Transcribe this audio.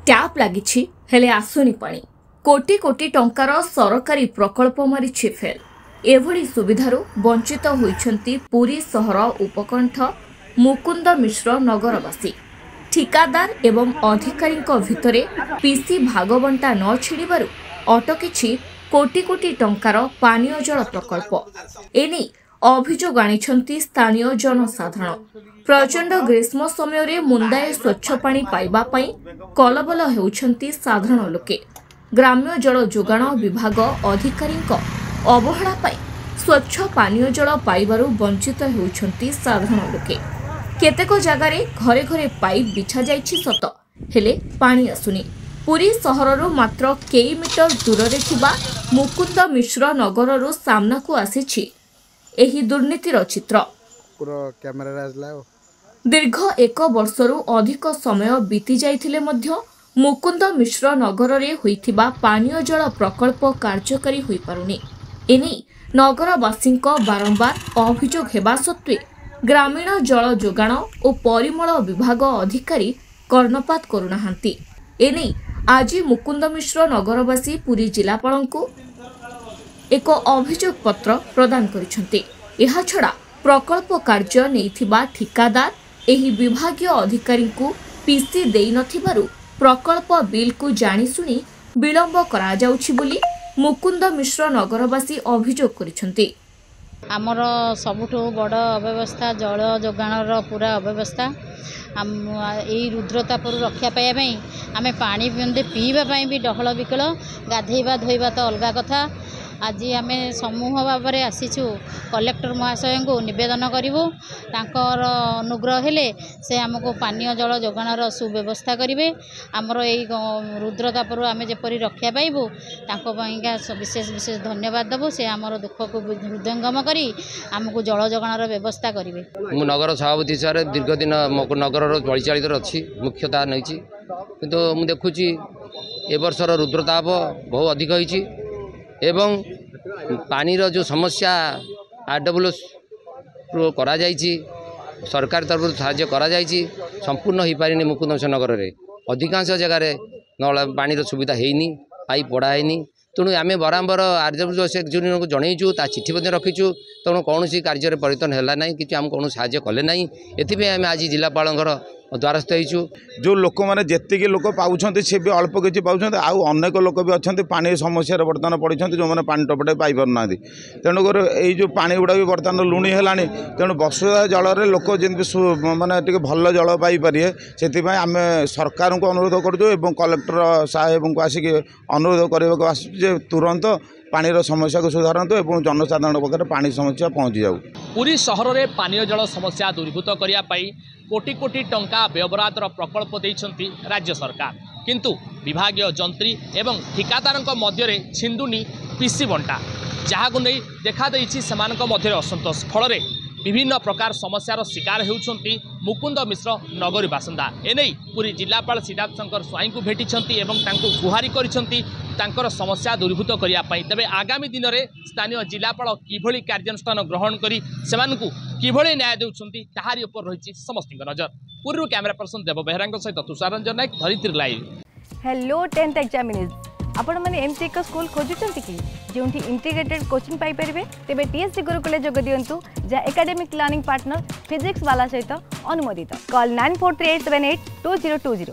Tap लगी हेले आसुनी पानी कोटी कोटी टंकार सरकारी प्रकल्प मारिछि फेल। एभली सुविधारू वंचित होइछंती पुरी सहर उपकंठ मुकुंद मिश्र नगरवासी। ठिकादार एवं अधिकारी भितरे पीसी भागबंटा न छिड़बारु अटकी कोटी कोटी टंकार पानीय जल प्रकल्प। एने अभियोग आनिछंती स्थानीय जनसाधारण। प्रचंड ग्रीष्म समय मुंदाए स्वच्छ पानी पाइबा पई कलबल हेउछंती साधारण लोके। ग्राम्य जल जोगाण विभाग अधिकारी अवहेला पाई स्वच्छ पानीय जल पाइबारु वंचित हेउछंती साधारण लोके। केतेक जगारे घरे घरे पाइप बिछा जाइछि सत हेले पानी आसुनी। पुरी सहररू मात्र कई मीटर दूर थिबा मुकुंद मिश्र नगररू सामना को आसीछि एही दुर्नीतिर चित्र। दीर्घ एक वर्षरू अधिक समय बीती जाइथिले मध्य मुकुंद मिश्र नगर रे होइथिबा पानीय जल प्रकल्प कार्यकारी होई पारुनी। एने नगरवासी बारंबार अभियोग हेबा सत्वे ग्रामीण जल जोगाण और परिमल विभाग अधिकारी कर्णपात करुनाहांती। एने आज मुकुंद मिश्र नगरवासी पुरी जिलापाल को एक अभियोग पत्र प्रदान करिसेंती। एहा छड़ा प्रकल्प कार्य नैथिबा ठिकादार एही विभागीय अधिकारी को पीसी देई नथिबारु प्रकल्प बिल को जानी सुनी विलंब करा जाउछि बोली मुकुंद मिश्र नगरवासी अभियोग करिसेंती। आमर सबुठु बड़ अव्यवस्था जल जोगाणर पूरा अव्यवस्था। यही रुद्रतापुर रक्षा पाइबा आम पानी पीवाई भी डहल विकल गाधेबा धोइबा तो अलग कथा। आज आम समूह भाव में आसीचु कलेक्टर महाशय को निवेदन करूँ तांकर अनुग्रह हेले से आमको पानीय जल जोगाणर सुव्यवस्था करेंगे। आमर यही रुद्रतापुर आम जपरी रक्षा पाइबू तांका विशेष विशेष धन्यवाद देवु। से आमर दुख को हृदयंगम करी आमको जल जोगाणर व्यवस्था करेंगे। मु नगर सभापति सर दीर्घ दिन नगर परिचालित अच्छी मुख्यता नहीं किंतु मु देखुची ए वर्षर रुद्रताप बहुत अधिक होइछि एवं पानीर जो समस्या आरडब्ल्यूएस करा जाइछि सरकार तरफ साहाय्य करा जाइछि संपूर्ण हो पारिनी। मुकुंद मिश्र नगर में अधिकांश जगार नल पानी सुविधा हैनी पाइप पड़ा हैनी। तेणु आम बराबर आरडब्ल्यूएस एक्जीक्यूटिव को जनईचु चिठी रखीचु। तेणु कौन कार्य परिवर्तन है ना कि आम कौन साहाय्य कले ना एथि आम आज जिलापाल द्वारस्थ होइचु। जो लोक मैंने जी लोक पाँच सी भी अल्प किसी पाँच आउ अनेक लोक भी अच्छा पानी समस्या बर्तमान पड़ी जो मैंने पानी टपटे पाइपर ना। तेणुकर यही जो पानी गुड़ा भी बर्तमान लुणी है तेणु बसुधा जल लोक जमी मानने टी भल जल पाइपर से आम सरकार को अनुरोध करूँ कलेक्टर साहेब को आसिक अनुरोध करने आसु तुरंत पानीर समस्या को सुधारतु और जनसाधारण पाखे पानी समस्या पहुँची जाऊ। पुरी सहर में पानीय जल समस्या दूरीभूत करने कोटी कोटी टंका व्यवहार प्रकल्प देइछंती राज्य सरकार। किंतु विभागीय जंत्री एवं ठिकादार मध्य छिंदुनी पीसी बंटा जहाँ को नहीं देखा देइछि सेमानक मध्य असंतोष फल विभिन्न प्रकार समस्यार शिकार होउछंती मुकुंद मिश्र नगरी बासिंदा। एने पुरी जिलापाल सिद्धार्थ शंकर स्वाई को भेटिछंती एवं तांको गुहारी करिछंती तांकर समस्या दूरीभूत करिया पई। तबे आगामी दिन में स्थानीय जिलापाल किभली कार्यानुष्ठान ग्रहण करी सेमानकु किभली न्याय देउछंती ताहारी उपर रहिछि समस्तिक नजर। पूर्व कैमरा पर्सन देव बेहरांग सहित तुषार रंजन नायक धरित्री लाइव। हेलो 10th एग्जामिनीज आपण मैंने एमसी एक स्कूल खोजुचंती कि जोंठी इंटीग्रेटेड कोचिंग पाई परिबे तेबे टीएससी गुरुकुले जोग दियंतु जा एकेडमिक लर्निंग पार्टनर फिजिक्स वाला सहित अनुमोदित। कॉल 9438782020।